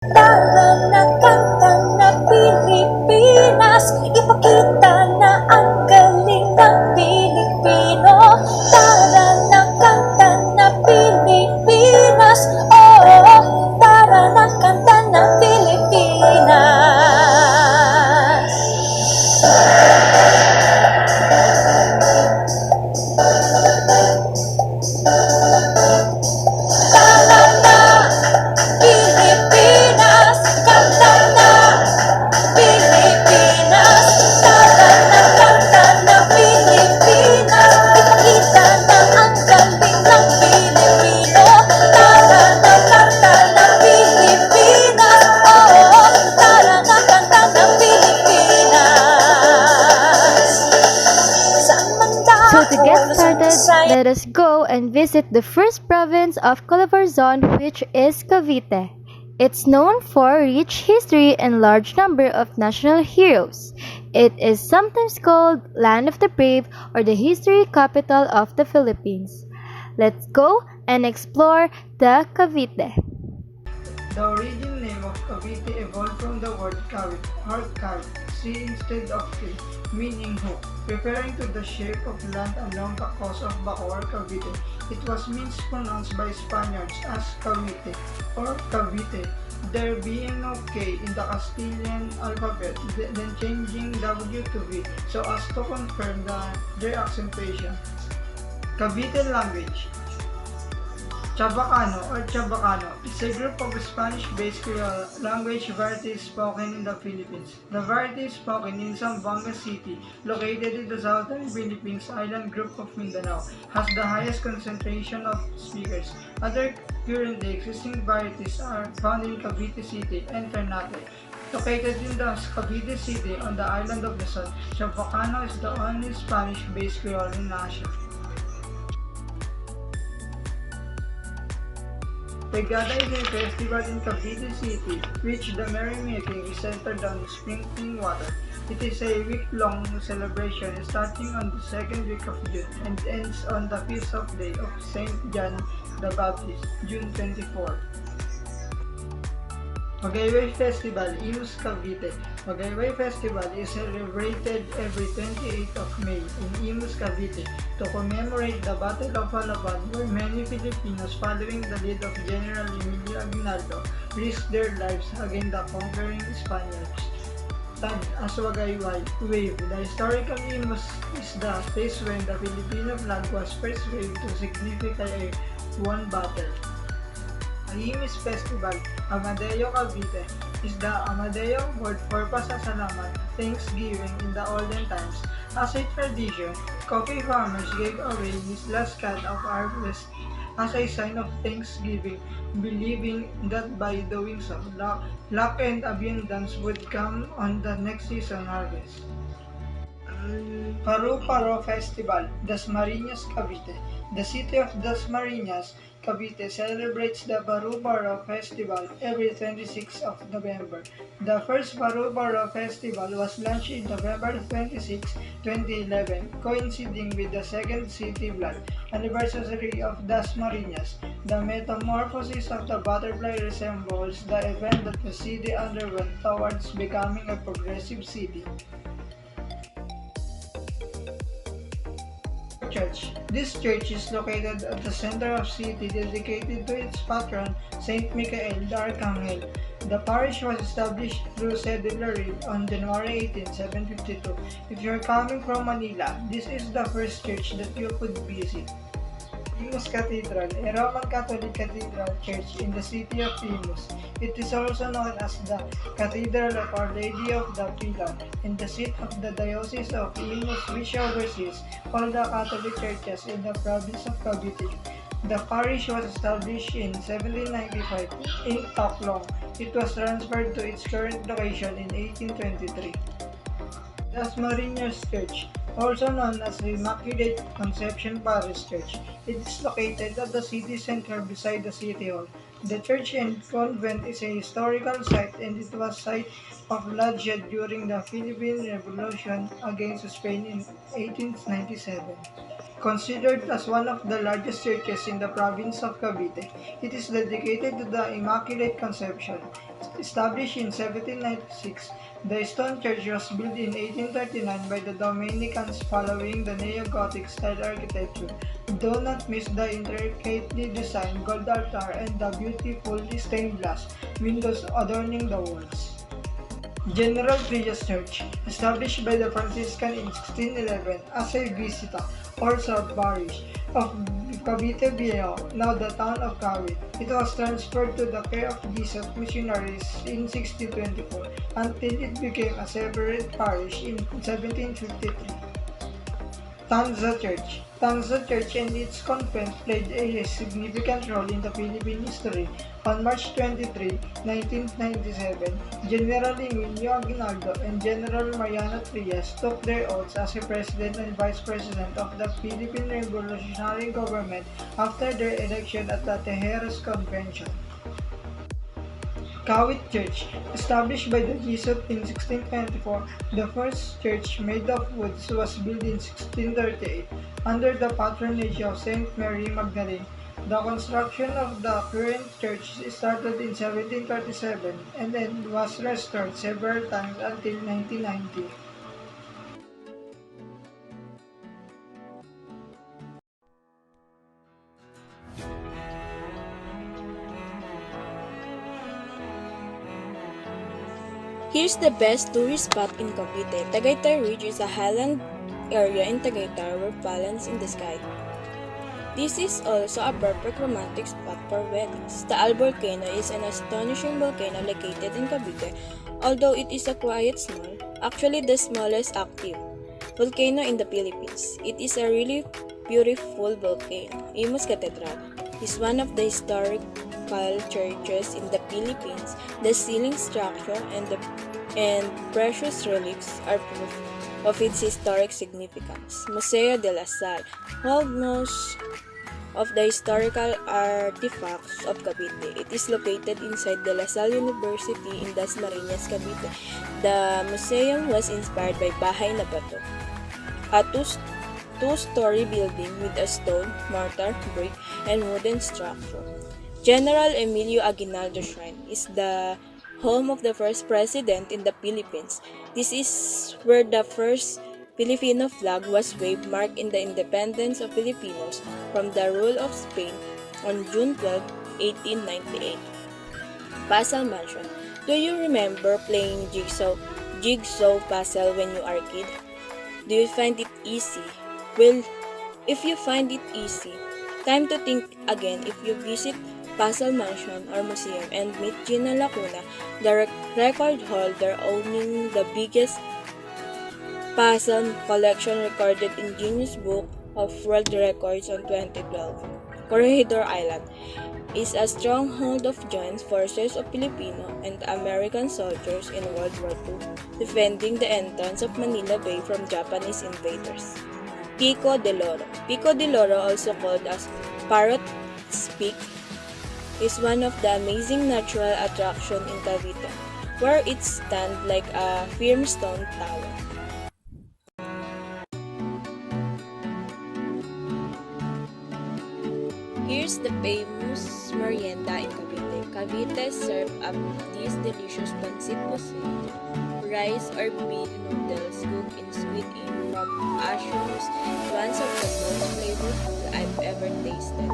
Tara na kanta na Pilipinas, ipakita na ang galing ng Pilipino. Tara na kanta na Pilipinas, oh, tara na kanta na Pilipinas. Tara na Pilipinas, kanta na Pilipinas. Tara na kanta na Pilipinas, ipakita na ang galing ng Pilipino. Tara na kanta na Pilipinas, oh, tara na kanta na Pilipinas. So to get started, let us go and visit the first province of CALABARZON, which is Cavite. It's known for rich history and large number of national heroes. It is sometimes called Land of the Brave or the history capital of the Philippines. Let's go and explore the Cavite. The origin name of Cavite evolved from the word cavit or cavit, sea instead of tree, meaning hook, referring to the shape of land along the coast of Bacoor, Cavite. It was mispronounced by Spaniards as Cavite or Cavite, there being no K in the Castilian alphabet, then changing W to V so as to confirm their accentuation. Cavite language. Chabacano or Chabacano is a group of Spanish-based Creole language varieties spoken in the Philippines. The variety is spoken in Zamboanga City, located in the southern Philippines island group of Mindanao, has the highest concentration of speakers. Other currently existing varieties are found in Cavite City and Ternate. Located in the Cavite City on the island of Luzon, Chabacano is the only Spanish-based Creole in Asia. Regatta is a festival in Cavite City, which the merrymaking is centered on sprinkling water. It is a week-long celebration starting on the second week of June and ends on the feast of day of Saint John the Baptist, June 24. Magayway Festival, Imus Cavite. Magayway Festival is celebrated every 28th of May in Imus, Cavite to commemorate the Battle of Calaban, where many Filipinos following the lead of General Emilio Aguinaldo risked their lives against the conquering Spaniards. Tagged as Wagayway Wave, the historical Imus is the place when the Filipino flag was first waved to signify a won battle. Imus Festival, Amadeo Cavite, is the Amadeo word for pasasalamat, thanksgiving in the olden times. As a tradition, coffee farmers gave away his last can of harvest as a sign of thanksgiving, believing that by doing so, luck and abundance would come on the next season harvest. Paru-Paro Festival, Dasmariñas, Cavite. The city of Dasmariñas, Cavite celebrates the Paru-Paro Festival every 26th of November. The first Paru-Paro Festival was launched in November 26, 2011, coinciding with the second city block anniversary of Dasmariñas. The metamorphosis of the butterfly resembles the event that the city underwent towards becoming a progressive city. Church. This church is located at the center of city dedicated to its patron, Saint Michael the Archangel. The parish was established through cedulary on January 18, 752. If you're coming from Manila, this is the first church that you could visit. Imus Cathedral, a Roman Catholic cathedral church in the city of Imus. It is also known as the Cathedral of Our Lady of the Pilar and the seat of the Diocese of Imus, which oversees all the Catholic churches in the province of Cavite. The parish was established in 1795 in Tacloban. It was transferred to its current location in 1823. Dasmariñas Church, also known as the Immaculate Conception Parish Church. It is located at the city center beside the City Hall. The church and convent is a historical site and it was site of bloodshed during the Philippine Revolution against Spain in 1897. Considered as one of the largest churches in the province of Cavite, it is dedicated to the Immaculate Conception. Established in 1796, the stone church was built in 1839 by the Dominicans following the neo-Gothic style architecture. Do not miss the intricately designed gold altar and the beautiful stained glass windows adorning the walls. General Trias Church, established by the Franciscan in 1611 as a visita or sub-parish of Cavite Viejo, now the town of Kawit. It was transferred to the care of Jesus missionaries in 1624 until it became a separate parish in 1753. Tanza Church. Tanza Church and its convent played a significant role in the Philippine history. On March 23, 1997, General Emilio Aguinaldo and General Mariano Trias took their oaths as a President and Vice President of the Philippine Revolutionary Government after their election at the Tejeros Convention. Kawit Church, established by the Jesuits in 1624, the first church made of wood was built in 1638 under the patronage of Saint Mary Magdalene. The construction of the current church started in 1737 and then was restored several times until 1990. Here's the best tourist spot in Cavite. Tagaytay Ridge is a highland area in Tagaytay where palms in the sky. This is also a perfect romantic spot for weddings. Taal Volcano is an astonishing volcano located in Cavite, although it is a quite small, actually the smallest active volcano in the Philippines. It is a really beautiful volcano. Imus Cathedral is one of the historical churches in the Philippines. The ceiling structure and precious relics are proof of its historic significance. Museo de la Salle holds most of the historical artifacts of Cavite. It is located inside the La Salle University in Dasmariñas, Cavite. The museum was inspired by Bahay na Bato, a two-story building with a stone, mortar, brick, and wooden structure. General Emilio Aguinaldo Shrine is the home of the first president in the Philippines. This is where the first Filipino flag was waved, marking the independence of Filipinos from the rule of Spain on June 12, 1898. Puzzle Mansion. Do you remember playing jigsaw puzzle when you are a kid? Do you find it easy? Well, if you find it easy, time to think again if you visit Puzzle Mansion or Museum and meet Gina Lacuna, the record holder owning the biggest puzzle collection recorded in Guinness Book of World Records on 2012. Corregidor Island is a stronghold of joint forces of Filipino and American soldiers in World War II, defending the entrance of Manila Bay from Japanese invaders. Pico de Loro. Pico de Loro, also called as Parrot's Peak, is one of the amazing natural attractions in Cavite, where it stands like a firm stone tower. Here's the famous merienda in Cavite. Cavite serve up this delicious pancit pusit, rice or bean noodles cooked in sweet ink from mushrooms, one of the most flavorful I've ever tasted.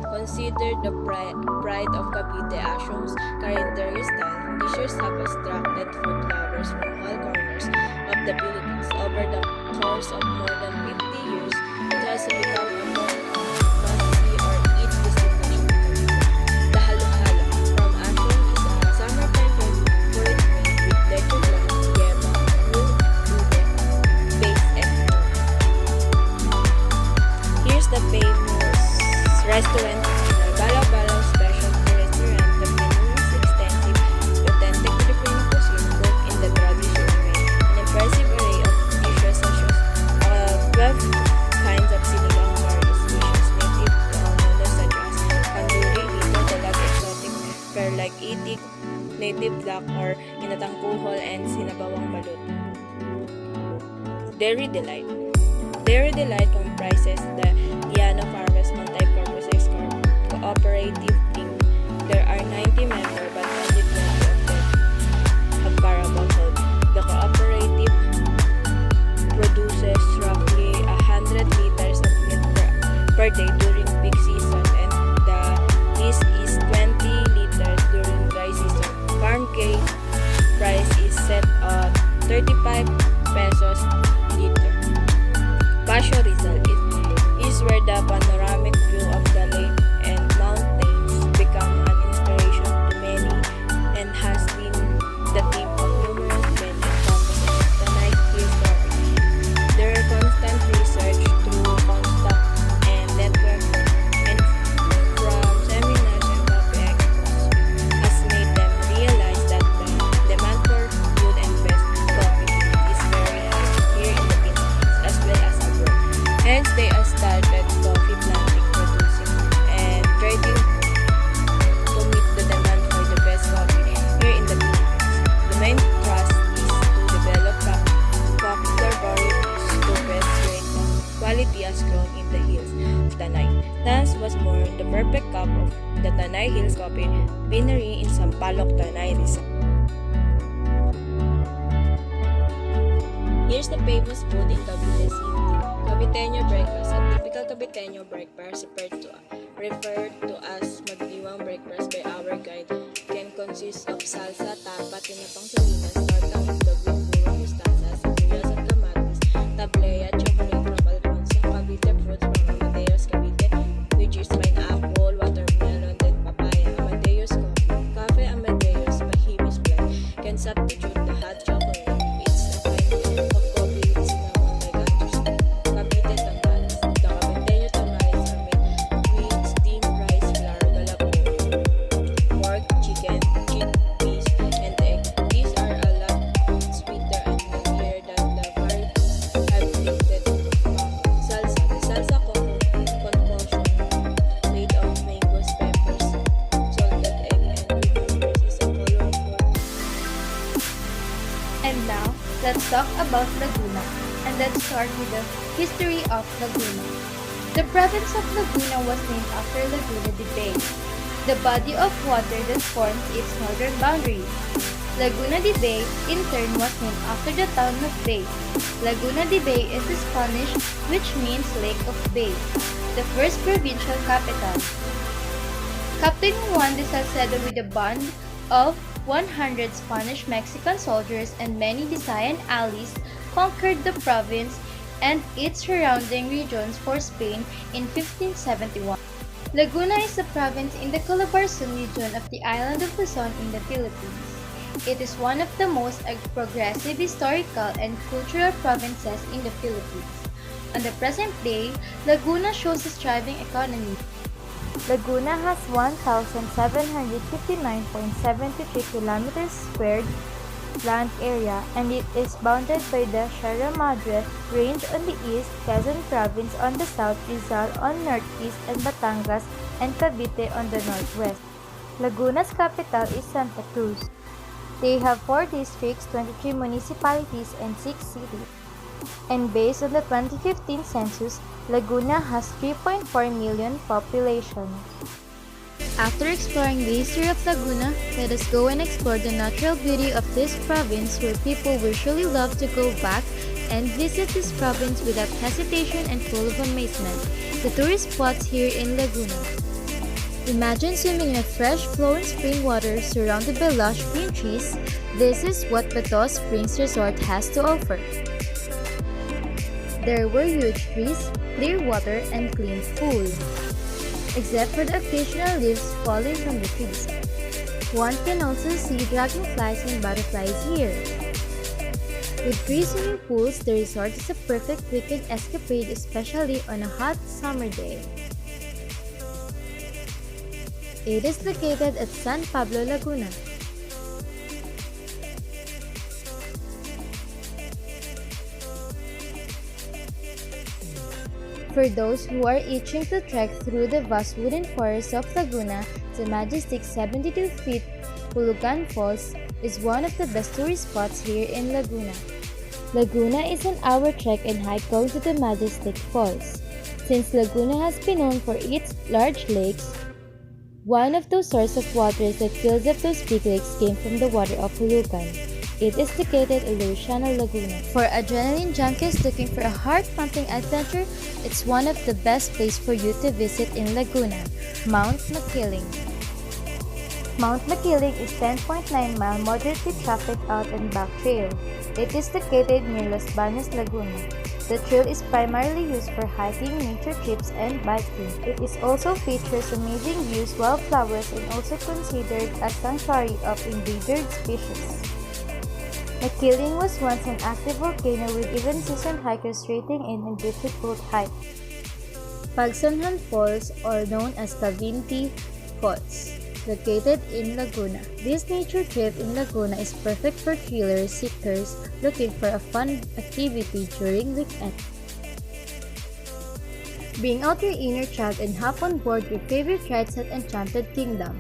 Considered the pride of Cavite Ashram's culinary style, dishes have attracted food lovers from all corners of the Philippines. Over the course of more than 50 years, it has become a must-see or eat destination in Cavite. The halo-halo from Ashram is a summertime favorite for its made with leche plan, yema, wool, ube, base, and more. Here's the famous restaurant, Balaw Specialty Restaurant. The menu is extensive, authentic Filipino cuisine cooked in the traditional way. An impressive array of dishes such as 12 kinds of sinigang, various dishes native noodles such as tandoori, ito, dalag, exotic fare like itik, native black or inatang kuhol, and sinabawang balut. Dairy Delight. Their delight comprises the Llano Farmers Multi-Purpose Cooperative Team. There are 90 members but only 20 of them have variable hold. The cooperative produces roughly 100 liters of milk per day during peak season, and the least is 20 liters during dry season. Farm gate price is set at 35 pesos liter. Pasyo Rizal is where the panoramic view of the lake and mountains become an inspiration to many and has been the theme of numerous men encompassing the night hills story. Their constant research through contact and network and from seminars and coffee expos has made them realize that the demand for good and best coffee is very high here in the Philippines as well as abroad. Hence, they have started coffee planting, producing, and trading to meet the demand for the best coffee here in the Philippines. The main thrust is to develop popular varieties to best grade quality as grown in the hills of Tanay. Thus was born the perfect cup of the Tanay Hills Coffee Beanery in Sampaloc, Tanay, Rizal. Here's the famous food in Cavite City. Caviteño breakfast. A typical Caviteño breakfast referred to as magdiwang breakfast by our guide can consist of salsa, tapa, tinapang salinas, tortang itlog with puro mustasa, sibuyas at kamatis, tablea, chocolate from Alfonso, Cavite fruits from Amadeus Cavite, which is pineapple, watermelon, then papaya, Amadeus coffee, Cafe Amadeus, Bahimis blend, can substitute the hot chocolate. It's a kind of coffee it's known like understand. Cavite tamales. The Caviteño tamales are made with steamed rice flour, galapon, pork, chicken, chickpeas, and egg. These are a lot sweeter and milder than the varieties I've tasted. Salsa. The salsa concoction made of mangoes, peppers, salted egg, and cucumbers is a colorful. And now, let's talk about Laguna. And let's start with the history of Laguna. The province of Laguna was named after Laguna de Bay, the body of water that forms its northern boundary. Laguna de Bay, in turn, was named after the town of Bay. Laguna de Bay is the Spanish, which means Lake of Bay, the first provincial capital. Captain Juan de Salcedo, with a band of 100 Spanish-Mexican soldiers and many Visayan allies, conquered the province and its surrounding regions for Spain in 1571. Laguna is a province in the Calabarzon region of the island of Luzon in the Philippines. It is one of the most progressive historical and cultural provinces in the Philippines. On the present day, Laguna shows a thriving economy. Laguna has 1,759.73 kilometers squared land area, and it is bounded by the Sierra Madre Range on the east, Quezon Province on the south, Rizal on northeast, and Batangas and Cavite on the northwest. Laguna's capital is Santa Cruz. They have 4 districts, 23 municipalities, and 6 cities. And based on the 2015 census, Laguna has 3.4 million population. After exploring the history of Laguna, let us go and explore the natural beauty of this province, where people will surely love to go back and visit this province without hesitation and full of amazement. The tourist spots here in Laguna. Imagine swimming in a fresh flowing spring water surrounded by lush green trees. This is what Bato Springs Resort has to offer. There were huge trees, clear water, and clean food, except for the occasional leaves falling from the trees. One can also see dragonflies and butterflies here. With 3 swimming pools, the resort is a perfect weekend escapade, especially on a hot summer day. It is located at San Pablo, Laguna. For those who are itching to trek through the vast wooden forests of Laguna, the majestic 72-feet Pulugan Falls is one of the best tourist spots here in Laguna. Laguna is an hour trek and hike going to the majestic falls. Since Laguna has been known for its large lakes, one of those sources of waters that fills up those big lakes came from the water of Hulugan. It is located in Luciano Laguna. For adrenaline junkies looking for a heart-pumping adventure, it's one of the best places for you to visit in Laguna, Mount Makiling. Mount Makiling is 10.9-mile moderately trafficked out and back trail. It is located near Los Baños, Laguna. The trail is primarily used for hiking, nature trips, and biking. It is also features amazing views, wildflowers, and also considered a sanctuary of endangered species. Makiling was once an active volcano with even seasoned hikers rating in difficult hike. Pagsanhan Falls, or known as Cavinti Falls, located in Laguna. This nature trip in Laguna is perfect for thriller seekers looking for a fun activity during weekend. Bring out your inner child and hop on board your favorite rides at Enchanted Kingdom.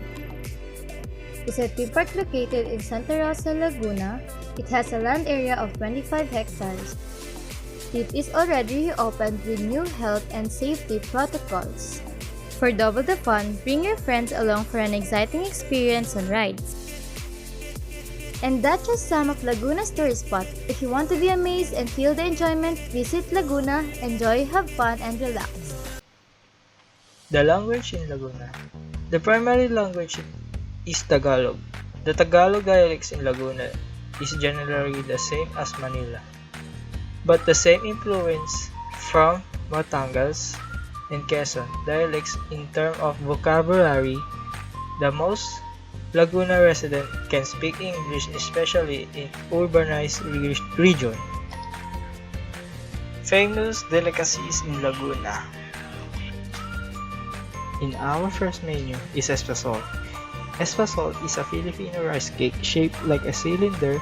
It's a theme park located in Santa Rosa, Laguna. It has a land area of 25 hectares. It is already reopened with new health and safety protocols. For double the fun, bring your friends along for an exciting experience on rides. And that's just some of Laguna's tourist spot. If you want to be amazed and feel the enjoyment, visit Laguna, enjoy, have fun, and relax. The language in Laguna. The primary language is Tagalog. The Tagalog dialects in Laguna is generally the same as Manila, but the same influence from Batangas and Quezon dialects in terms of vocabulary. The most Laguna resident can speak English, especially in urbanized region. Famous delicacies in Laguna. In our first menu is espasol. Espasol is a Filipino rice cake shaped like a cylinder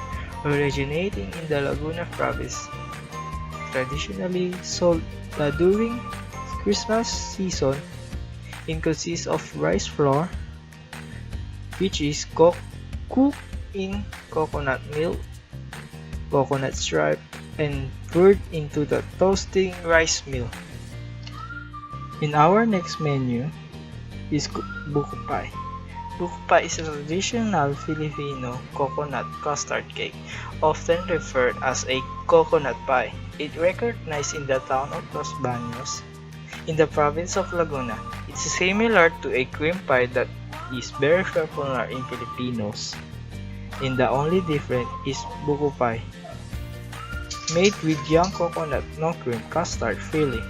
originating in the Laguna province. Traditionally sold during Christmas season, it consists of rice flour, which is cooked in coconut milk, coconut syrup, and poured into the toasting rice mill. In our next menu is buko pie. Buko pie is a traditional Filipino coconut custard cake, often referred as a coconut pie. It recognized in the town of Los Baños, in the province of Laguna. It's similar to a cream pie that is very popular in Filipinos. And the only difference is buko pie, made with young coconut, no cream, custard filling.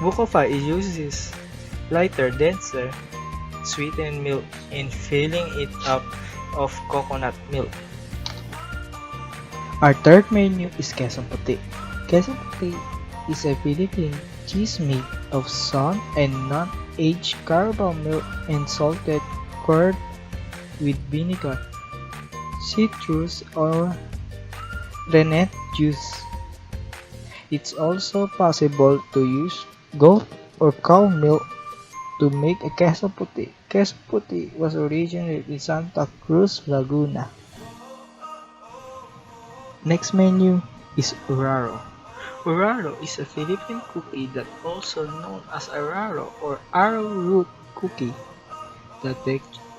Buko pie uses lighter, denser, sweetened milk in filling it up of coconut milk. Our third menu is queso puti. Queso puti is a Philippine cheese made of sun and non-aged carabao milk and salted curd with vinegar, citrus, or rennet juice. It's also possible to use goat or cow milk to make a queso puti. Queso puti was originated in Santa Cruz, Laguna. Next menu is uraro. Uraro is a Philippine cookie that also known as araro or arrowroot cookie. The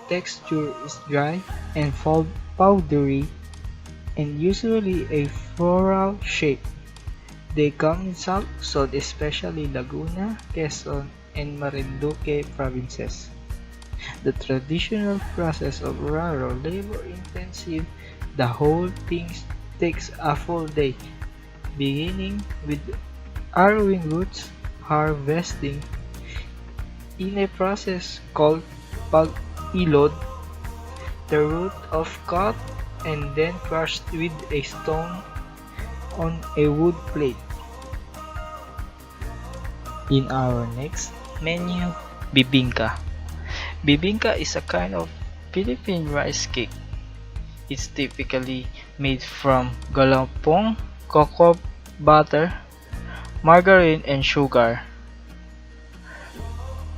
texture is dry and powdery and usually a floral shape. They come in South Luzon, especially Laguna, Quezon, and Marinduque provinces. The traditional process of uraro labor intensive. The whole thing takes a full day, beginning with arrowing roots, harvesting in a process called pag-ilod, the root of cut and then crushed with a stone on a wood plate. In our next menu, bibingka. Bibingka is a kind of Philippine rice cake. It's typically made from galapong, cocoa butter, margarine, and sugar.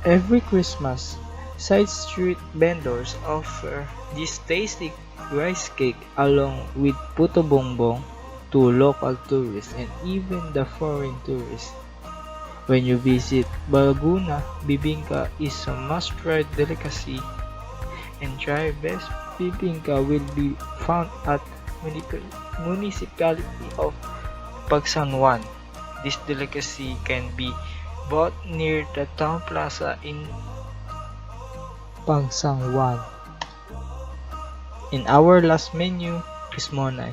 Every Christmas, side street vendors offer this tasty rice cake along with puto bongbong, to local tourists and even the foreign tourists. When you visit Laguna, bibingka is a must-try delicacy, and try best bibingka will be found at municipality of Pagsanwan. This delicacy can be bought near the town plaza in Pagsanwan. In our last menu is Monay.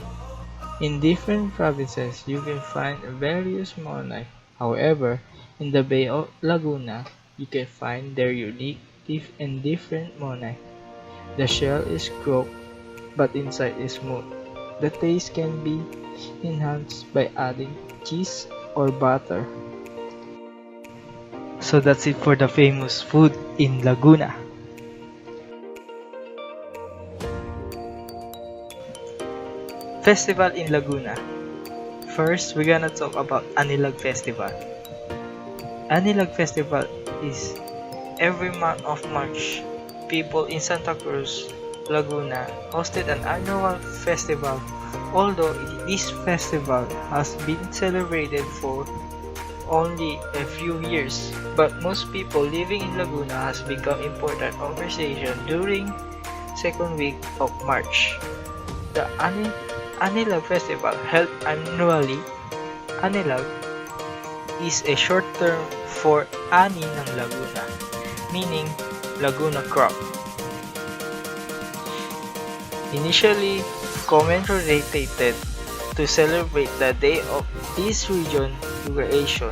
In different provinces, you can find various Monay. However, in the Bay of Laguna, you can find their unique and different Monay. The shell is cooked, but inside is smooth. The taste can be enhanced by adding cheese or butter. So that's it for the famous food in Laguna. Festival in Laguna. First, we're gonna talk about Anilag Festival. Anilag Festival is every month of March. People in Santa Cruz, Laguna hosted an annual festival. Although this festival has been celebrated for only a few years, but most people living in Laguna has become important conversation during second week of March. The Anilag Festival held annually. Anilag is a short term for Ani ng Laguna, meaning Laguna crop. Initially commemorated to celebrate the day of this region creation.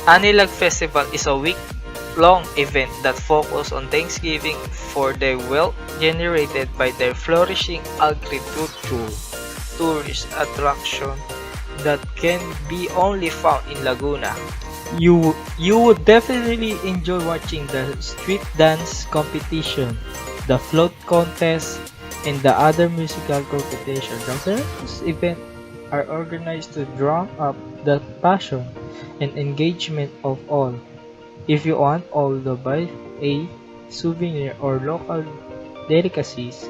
Anilag Festival is a week-long event that focuses on Thanksgiving for the wealth generated by their flourishing agriculture, tourist attraction that can be only found in Laguna. You would definitely enjoy watching the street dance competition, the float contest, and the other musical competition. The various events are organized to draw up the passion and engagement of all. If you want all to buy a souvenir or local delicacies,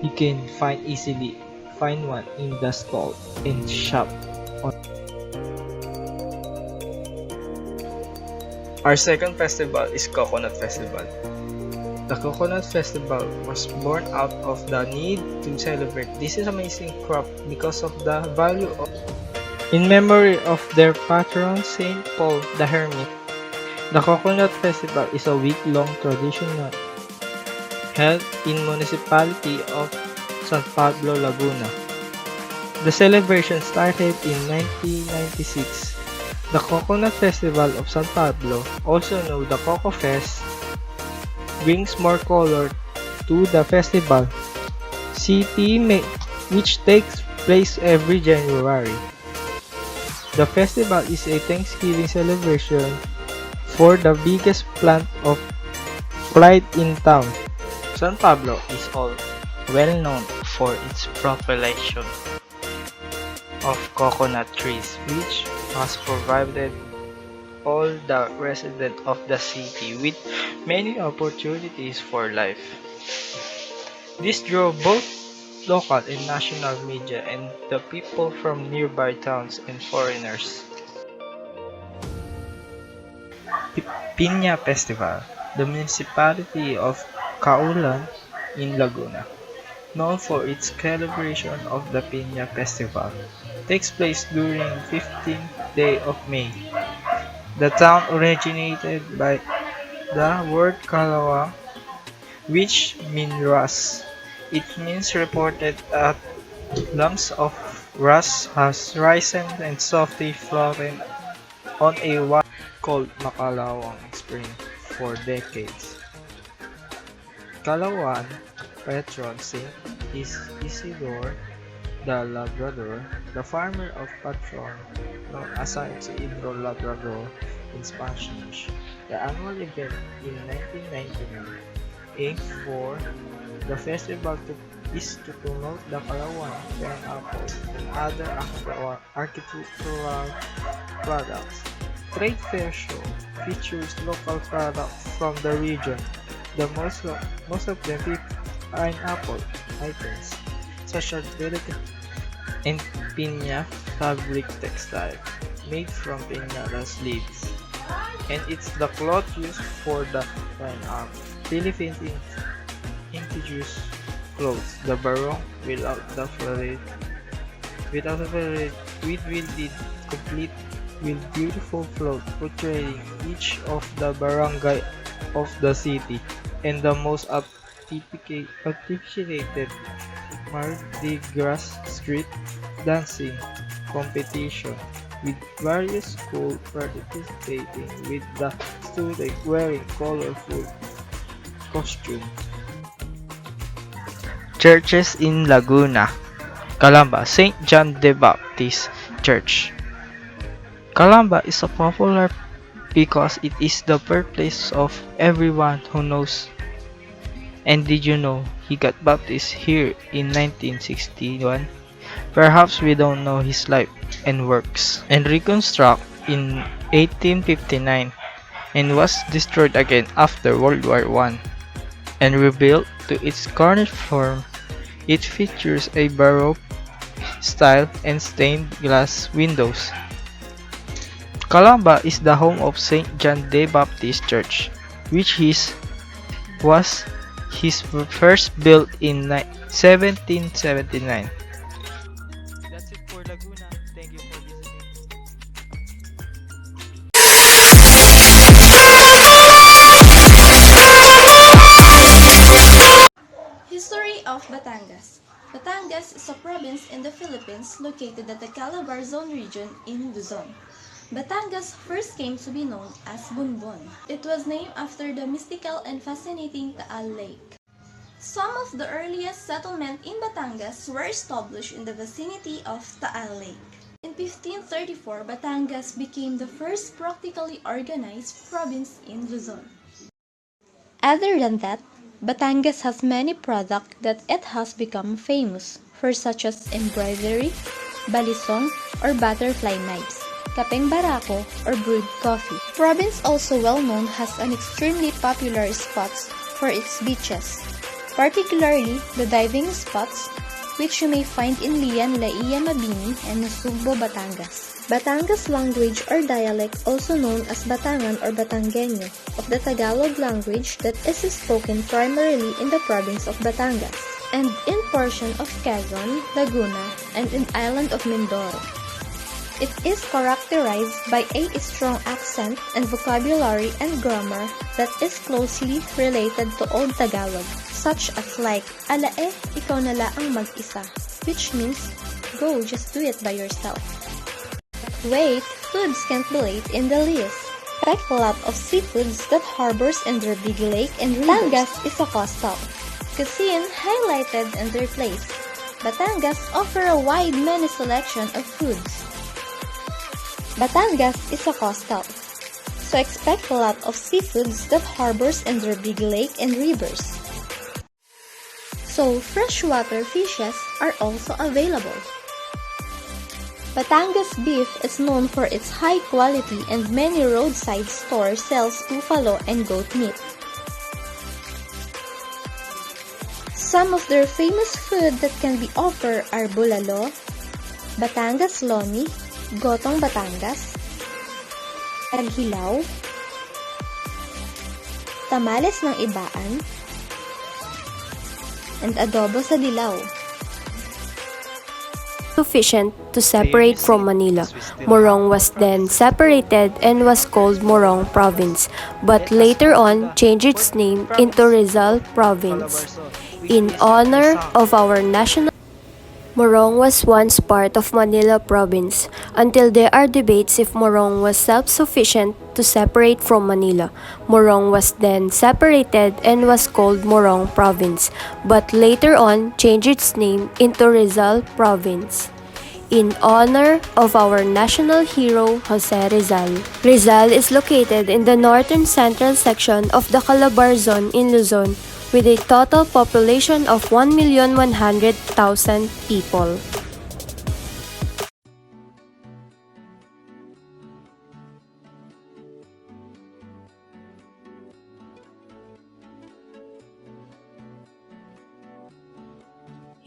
you can easily find one in the stall and shop. Our second festival is Coconut Festival. The Coconut Festival was born out of the need to celebrate this amazing crop because of the value of in memory of their patron Saint Paul the Hermit. The Coconut Festival is a week-long tradition held in municipality of San Pablo, Laguna. The celebration started in 1996. The Coconut Festival of San Pablo, also known the Coco Fest, brings more color to the festival which takes place every January. The festival is a Thanksgiving celebration for the biggest plant of pride in town. San Pablo is all well known for its proliferation of coconut trees, which has provided all the residents of the city with many opportunities for life. This drew both local and national media and the people from nearby towns and foreigners. Piña Festival. The municipality of Caulan in Laguna, known for its celebration of the Piña Festival, takes place during 15th day of May. The town originated by the word Kalawa, which means rust. It means reported that lumps of rust has risen and softly floated on a water called Makalawang Spring for decades. Kalawan patron saint is Isidore the Labrador, the farmer of patron, known as San Isidro Labrador in Spanish. The annual event in 1999 aimed for the festival is to promote the Kalawan pineapple and other architectural products. Trade fair show features local products from the region. The most of them pineapple items such as and piña fabric textile made from piñalas leaves, and it's the cloth used for the fine art. Philippines introduced clothes, the barong without the florid, with did complete with beautiful float portraying each of the barangay of the city and the most articulated Mardi Gras street dancing competition, with various schools participating with the students wearing colorful costumes. Churches in Laguna, Calamba, St. John the Baptist Church. Calamba is a popular because it is the birthplace of everyone who knows. And did you know he got baptized here in 1961? Perhaps we don't know his life and works. And reconstructed in 1859 and was destroyed again after World War I and rebuilt to its current form. It features a Baroque style and stained glass windows. Calamba is the home of St. John the Baptist Church, which was his first built in 1779. That's it for Laguna. Thank you for listening. History of Batangas. Batangas is a province in the Philippines located at the CALABARZON region in Luzon. Batangas first came to be known as Bunbon. It was named after the mystical and fascinating Taal Lake. Some of the earliest settlements in Batangas were established in the vicinity of Taal Lake. In 1534, Batangas became the first practically organized province in Luzon. Other than that, Batangas has many products that it has become famous for, such as embroidery, balisong or butterfly knives, kapeng barako or brewed coffee. Province also well known has an extremely popular spots for its beaches, particularly the diving spots which you may find in Lian, Laia, Mabini, and Nasugbo, Batangas. Batangas language or dialect, also known as Batangan or Batangueño, of the Tagalog language that is spoken primarily in the province of Batangas, and in portion of Quezon, Laguna, and in island of Mindoro. It is characterized by a strong accent and vocabulary and grammar that is closely related to Old Tagalog, such as like, alae, ikaw na laang mag-isa, which means, go, just do it by yourself. Wait, foods can't be late in the list. Expect a lot of seafoods that harbors in their big lake and rivers. Batangas is a coastal cuisine highlighted in their place. Batangas offer a wide many selection of foods. Batangas is a coastal, so expect a lot of seafoods that harbors in their big lake and rivers. So freshwater fishes are also available. Batangas beef is known for its high quality and many roadside stores sells buffalo and goat meat. Some of their famous food that can be offered are bulalo, Batangas lomi, gotong Batangas, taghilaw, tamales ng ibaan, and adobo sa dilaw. Sufficient to separate from Manila. Morong was then separated and was called Morong Province, but later on changed its name into Rizal Province. In honor of our national Morong was once part of Manila Province until there are debates if Morong was self-sufficient to separate from Manila. Morong was then separated and was called Morong Province, but later on changed its name into Rizal Province. In honor of our national hero, Jose Rizal. Rizal is located in the northern central section of the Calabarzon in Luzon, with a total population of 1,100,000 people.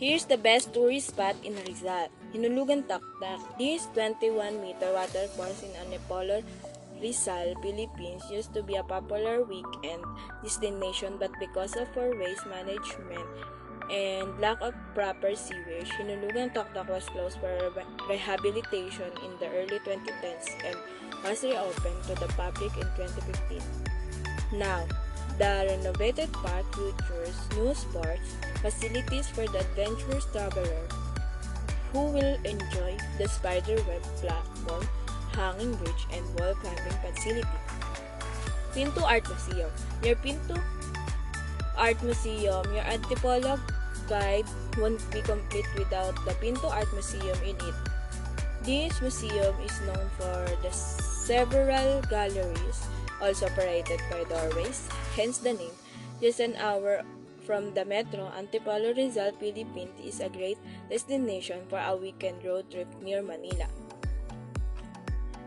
Here's the best tourist spot in Rizal, Hinulugan Taktak. This 21-meter waterfalls in Antipolo, Rizal, Philippines used to be a popular weekend destination, but because of poor waste management and lack of proper sewage, Hinulugan Taktak was closed for rehabilitation in the early 2010s and was reopened to the public in 2015. Now, the renovated park features new sports facilities for the adventurous traveler who will enjoy the spiderweb platform, hanging bridge, and wall climbing facility. Pinto Art Museum. Near Pinto Art Museum, your Antipolo guide won't be complete without the Pinto Art Museum in it. This museum is known for the several galleries, also operated by doorways, hence the name. Just an hour from the metro, Antipolo, Rizal, Philippines is a great destination for a weekend road trip near Manila.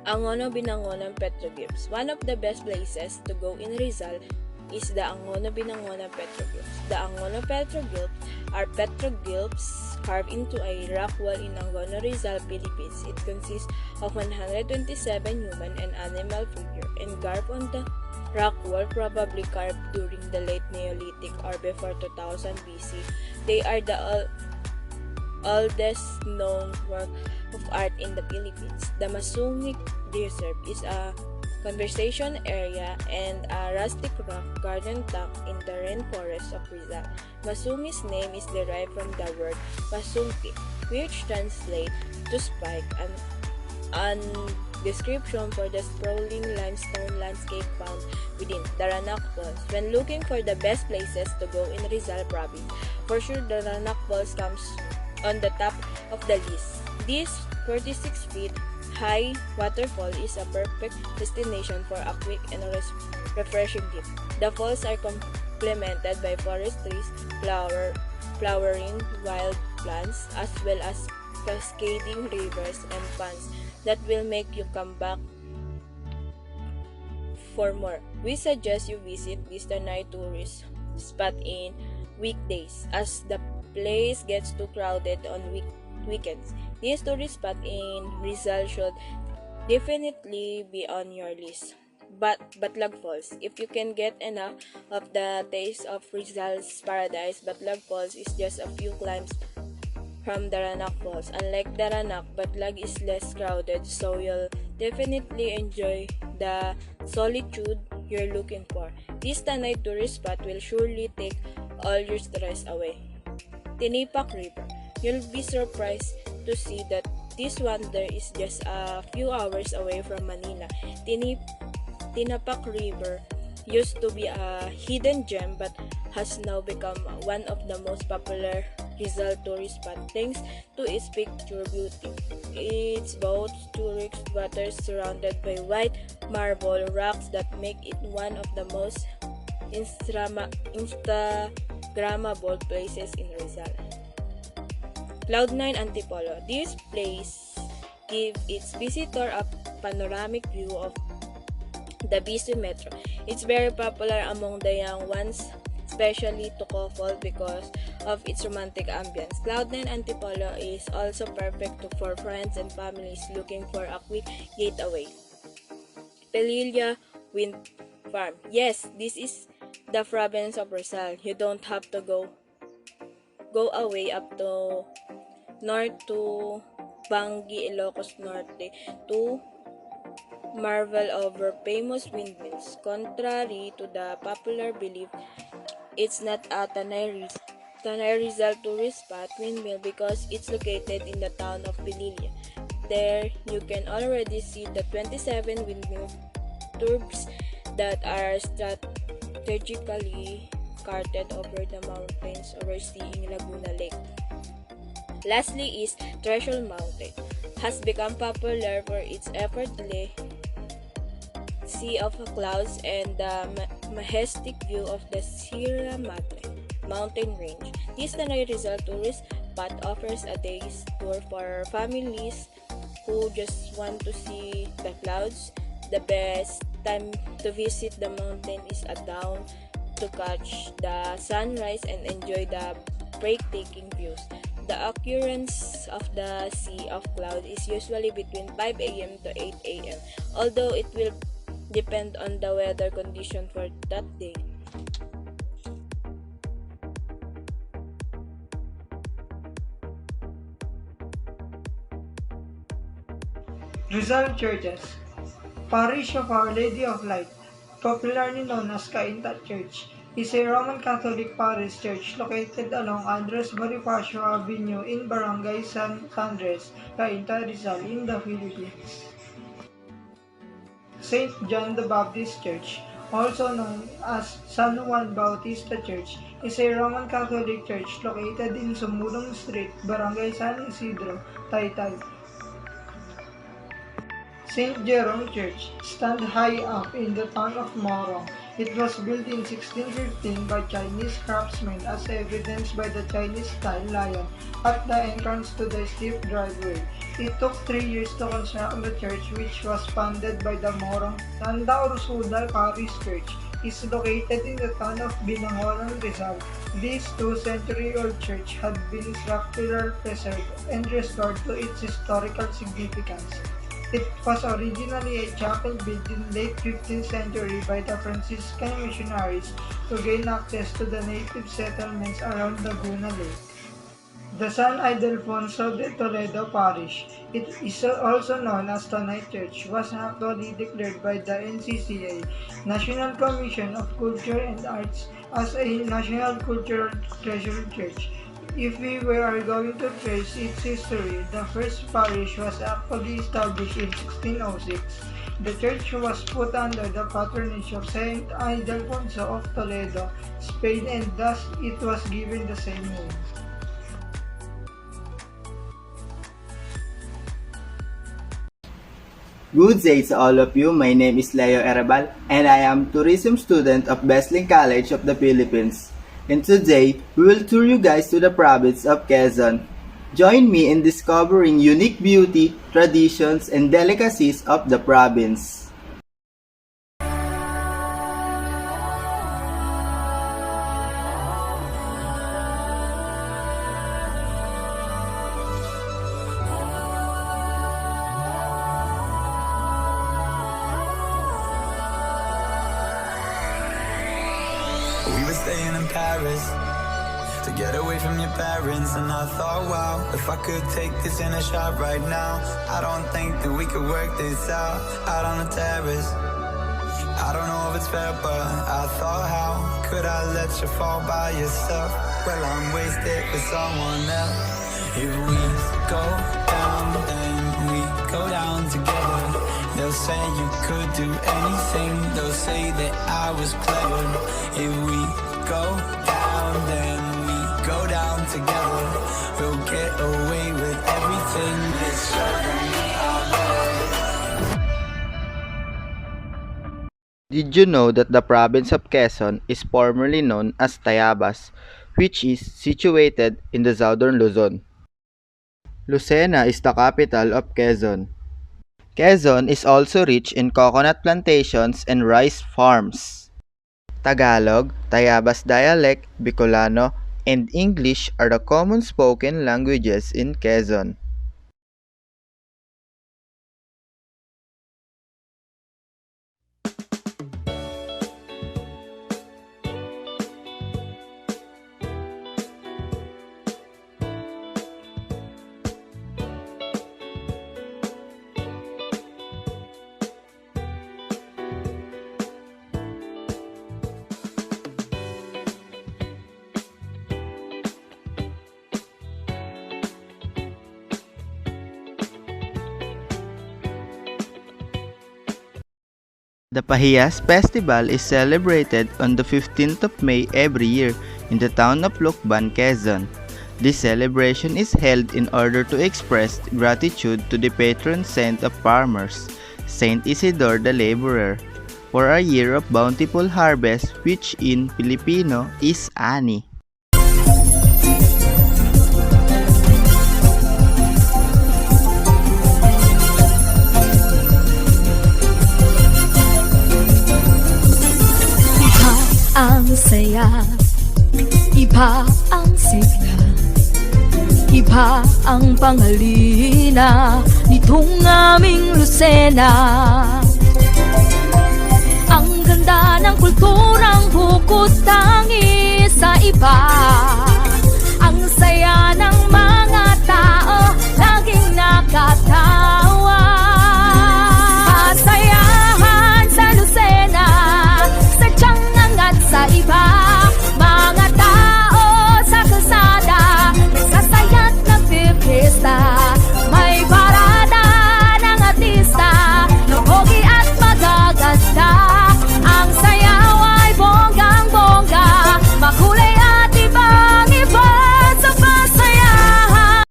Angono Binangonan Petroglyphs. One of the best places to go in Rizal is the Angono Binangonan Petroglyphs. The Angono Petroglyphs are petroglyphs carved into a rock wall in Angono, Rizal, Philippines. It consists of 127 human and animal figures engraved on the rock wall, probably carved during the late Neolithic or before 2000 BC. They are the oldest known work of art in the Philippines. The Masungit Reserve is a conservation area and a rustic rock garden tucked in the rainforest of Rizal. Masungi's name is derived from the word masungki, which translates to spike, and description for the sprawling limestone landscape found within Daranak Falls. When looking for the best places to go in Rizal Province, for sure Daranak Falls comes on the top of the list. This 46 feet high waterfall is a perfect destination for a quick and refreshing dip. The falls are complemented by forest trees, flowering wild plants, as well as cascading rivers and ponds that will make you come back for more. We suggest you visit this night tourist spot in weekdays, as the place gets too crowded on weekends. This tourist spot in Rizal should definitely be on your list. But Batlag Falls. If you can get enough of the taste of Rizal's paradise, Batlag Falls is just a few climbs from Daranak Falls. Unlike Daranak, Batlag is less crowded, so you'll definitely enjoy the solitude you're looking for. This Tanay tourist spot will surely take all your stress away. Tinipak River. You'll be surprised to see that this wonder is just a few hours away from Manila. Tinapak River used to be a hidden gem but has now become one of the most popular Rizal tourist spots thanks to its picture beauty. It's both tourist waters surrounded by white marble rocks that make it one of the most Instagrammable places in Rizal. Cloud9 Antipolo. This place gives its visitor a panoramic view of the busy metro. It's very popular among the young ones, especially to couple because of its romantic ambience. Cloud9 Antipolo is also perfect for friends and families looking for a quick getaway. Pelilla Wind Farm. Yes, this is the province of Rizal. You don't have to go away up to north to Bangi, Ilocos Norte to marvel over famous windmills. Contrary to the popular belief, it's not a Tanay Rizal tourist spot windmill because it's located in the town of Pelilla. There, you can already see the 27 windmill turbines that are strategically carted over the mountains overseeing Laguna Lake. Lastly is Treasure Mountain. Has become popular for its effortless sea of clouds and the majestic view of the Sierra Madre mountain range. This Tanay Rizal tourist spot offers a day's tour for families who just want to see the clouds. The best time to visit the mountain is at dawn to catch the sunrise and enjoy the breathtaking views. The occurrence of the sea of cloud is usually between 5 a.m. to 8 a.m., although it will depend on the weather condition for that day. Rizal Churches. Parish of Our Lady of Light, popularly known as Cainta Church, is a Roman Catholic parish church located along Andres Bonifacio Avenue in Barangay San Andres, Cainta, Rizal in the Philippines. St. John the Baptist Church, also known as San Juan Bautista Church, is a Roman Catholic church located in Sumulong Street, Barangay San Isidro, Taytay. St. Jerome Church stands high up in the town of Morong. It was built in 1615 by Chinese craftsmen as evidenced by the Chinese-style lion at the entrance to the steep driveway. It took 3 years to construct the church, which was funded by the Morong Tanda Ursula Parish Church. Is located in the town of Binangonan, Rizal. This 2-century-old church had been structurally preserved and restored to its historical significance. It was originally a chapel built in late 15th century by the Franciscan missionaries to gain access to the native settlements around Laguna Lake. The San Ildefonso de Toledo Parish, it is also known as Tanay Church, was actually declared by the NCCA, National Commission of Culture and Arts, as a National Cultural Treasure Church. If we were going to trace its history, the first parish was actually established in 1606. The church was put under the patronage of Saint Ildefonso of Toledo, Spain, and thus it was given the same name. Good day to all of you. My name is Leo Erebal and I am tourism student of Besling College of the Philippines. And today, we will tour you guys to the province of Quezon. Join me in discovering unique beauty, traditions, and delicacies of the province. We were staying in Paris to get away from your parents, and I thought, wow, if I could take this in a shot right now, I don't think that we could work this out on the terrace. I don't know if it's fair, but I thought, how could I let you fall by yourself? Well, I'm wasted with someone else. If we go down, then we go down together. They'll say you could do anything, they'll say that I was clever. If we go down, then we go down together. We'll get away with everything. It's certainly our Did you know that the province of Quezon is formerly known as Tayabas, which is situated in the southern Luzon? Lucena is the capital of Quezon. Quezon is also rich in coconut plantations and rice farms. Tagalog, Tayabas dialect, Bicolano, and English are the common spoken languages in Quezon. The Pahiyas Festival is celebrated on the 15th of May every year in the town of Lucban, Quezon. This celebration is held in order to express gratitude to the patron saint of farmers, Saint Isidore the Laborer, for a year of bountiful harvest, which in Filipino is ani. Ang saya, iba ang sigla, iba ang pangalina nitong aming Lucena. Ang ganda ng kulturang bukod tangi sa iba. Ang saya ng mga tao, laging nakatawa. Pasayahan sa Lucena, sadyang angat sa iba. Mga tao sa kalsada, nagsasaya't nagpipista. May parada ng artista, napogi at magaganda. Ang sayaw ay bonggang-bongga, makulay at ibang-iba sa pasayahan.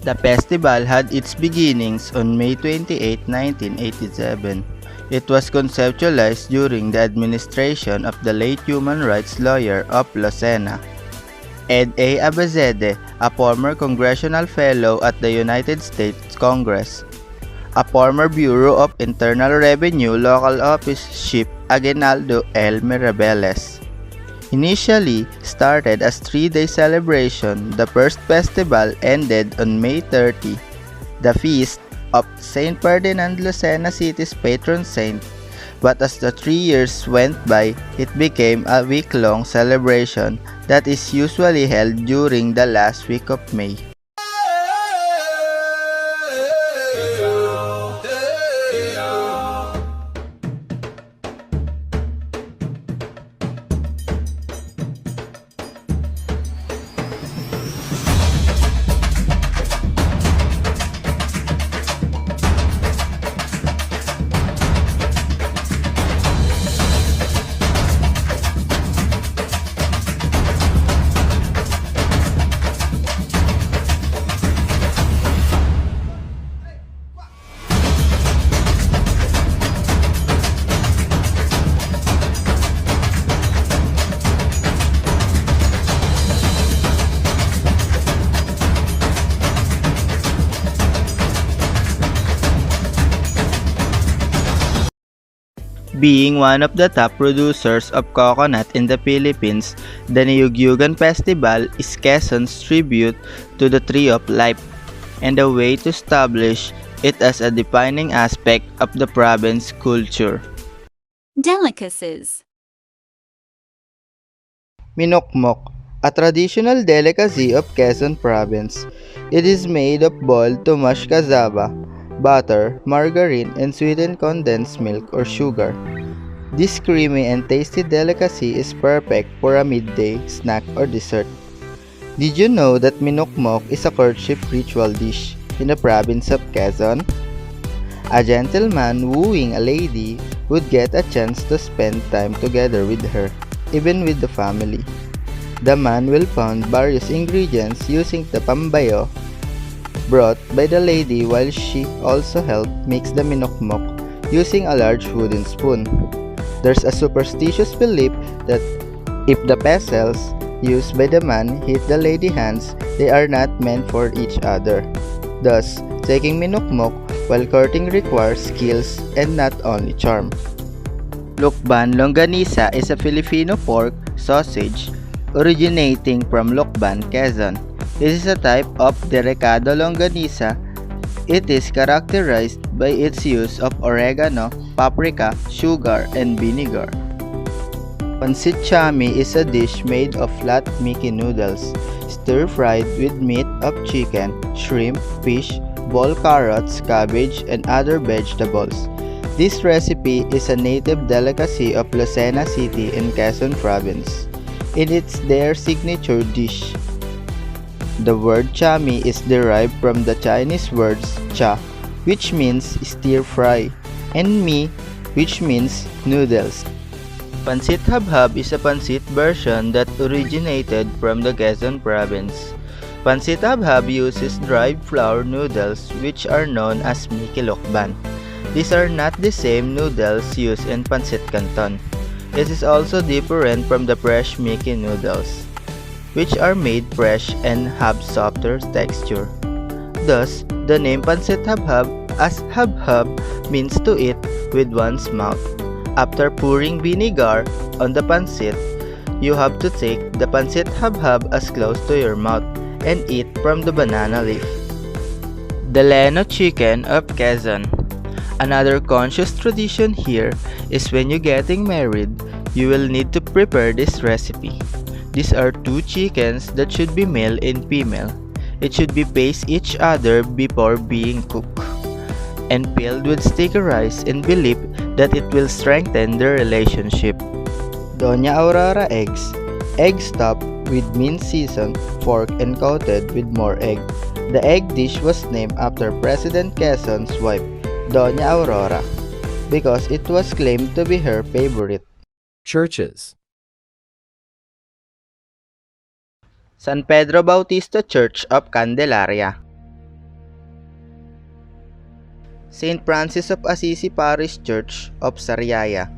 The festival had its beginnings on May 28, 1987. It was conceptualized during the administration of the late human rights lawyer of Lucena, Ed A. Abazede, a former congressional fellow at the United States Congress, a former Bureau of Internal Revenue local office chief Aguinaldo L. Mirabeles. Initially started as 3-day celebration, the first festival ended on May 30, the feast of Saint Ferdinand Lucena City's patron saint. But as the 3 years went by, it became a week-long celebration that is usually held during the last week of May. Being one of the top producers of coconut in the Philippines, the Niyugyugan Festival is Quezon's tribute to the tree of life and a way to establish it as a defining aspect of the province's culture. Delicacies. Minokmok, a traditional delicacy of Quezon Province. It is made of boiled to mashed cassava, butter, margarine, and sweetened condensed milk or sugar. This creamy and tasty delicacy is perfect for a midday snack or dessert. Did you know that minokmok is a courtship ritual dish in the province of Quezon? A gentleman wooing a lady would get a chance to spend time together with her, even with the family. The man will pound various ingredients using the pambayo brought by the lady, while she also helped mix the minokmok using a large wooden spoon. There's a superstitious belief that if the pestles used by the man hit the lady's hands, they are not meant for each other. Thus, taking minokmok while courting requires skills and not only charm. Lukban Longanisa is a Filipino pork sausage originating from Lukban, Quezon. This is a type of derecado longanisa. It is characterized by its use of oregano, paprika, sugar, and vinegar. Pancit chami is a dish made of flat Mickey noodles, stir-fried with meat of chicken, shrimp, fish, boiled carrots, cabbage, and other vegetables. This recipe is a native delicacy of Lucena City in Quezon Province. It is their signature dish. The word chami is derived from the Chinese words cha, which means stir-fry, and mi, which means noodles. Pancit habhab is a pancit version that originated from the Quezon Province. Pancit habhab uses dried flour noodles which are known as Miki Lokban. These are not the same noodles used in Pancit Canton. It is also different from the fresh Miki noodles, which are made fresh and have softer texture. Thus, the name Pancit Habhab as habhab means to eat with one's mouth. After pouring vinegar on the pancit, you have to take the pancit habhab as close to your mouth and eat from the banana leaf. The Leno chicken of Quezon. Another conscious tradition here is when you're getting married, you will need to prepare this recipe. These are two chickens that should be male and female. It should be face each other before being cooked, and filled with sticky rice in belief that it will strengthen the relationship. Doña Aurora eggs. Egg stuffed with mint seasoned pork and coated with more egg. The egg dish was named after President Quezon's wife, Doña Aurora, because it was claimed to be her favorite. Churches. San Pedro Bautista Church of Candelaria. St. Francis of Assisi Parish Church of Sariaya.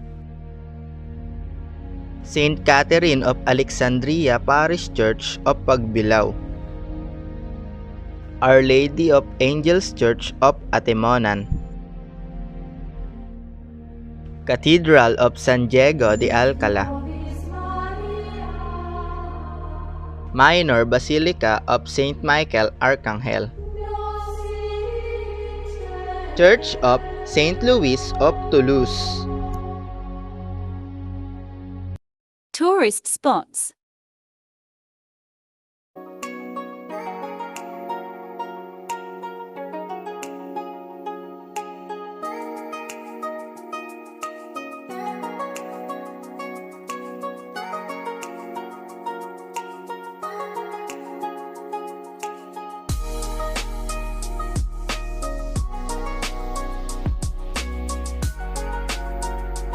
St. Catherine of Alexandria Parish Church of Pagbilao. Our Lady of Angels Church of Atemonan. Cathedral of San Diego de Alcala. Minor Basilica of St. Michael Archangel. Church of St. Louis of Toulouse. Tourist spots.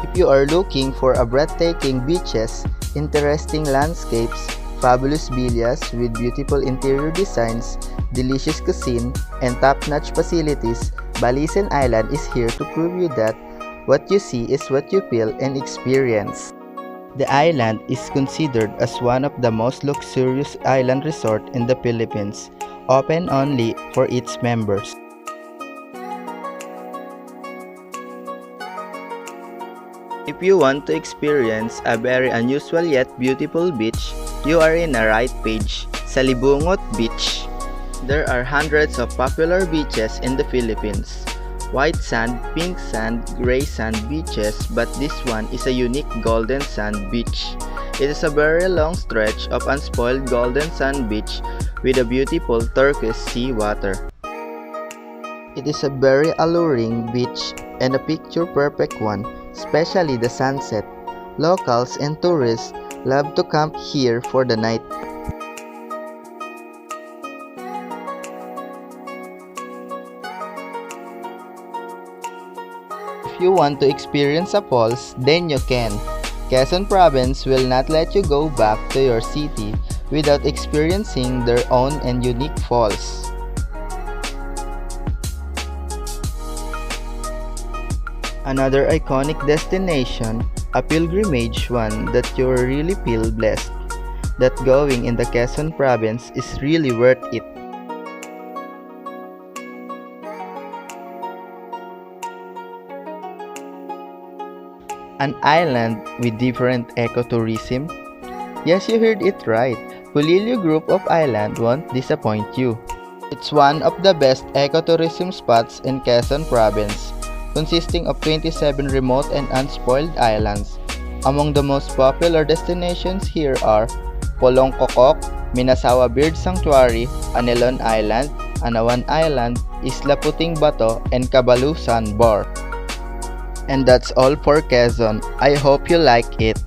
If you are looking for a breathtaking beaches, interesting landscapes, fabulous villas with beautiful interior designs, delicious cuisine, and top-notch facilities, Balisan Island is here to prove you that what you see is what you feel and experience. The island is considered as one of the most luxurious island resort in the Philippines, open only for its members. If you want to experience a very unusual yet beautiful beach, you are in a right page, Salibungot Beach. There are hundreds of popular beaches in the Philippines. White sand, pink sand, gray sand beaches, but this one is a unique golden sand beach. It is a very long stretch of unspoiled golden sand beach with a beautiful turquoise sea water. It is a very alluring beach and a picture-perfect one, especially the sunset. Locals and tourists love to camp here for the night. If you want to experience a falls, then you can. Quezon Province will not let you go back to your city without experiencing their own and unique falls. Another iconic destination, a pilgrimage one that you really feel blessed, that going in the Quezon Province is really worth it. An island with different ecotourism? Yes, you heard it right. Pulilio Group of Island won't disappoint you. It's one of the best ecotourism spots in Quezon Province, consisting of 27 remote and unspoiled islands. Among the most popular destinations here are Polong Kokok, Minasawa Bird Sanctuary, Anelon Island, Anawan Island, Isla Puting Bato, and Cabalu Sandbar. And that's all for Quezon. I hope you like it.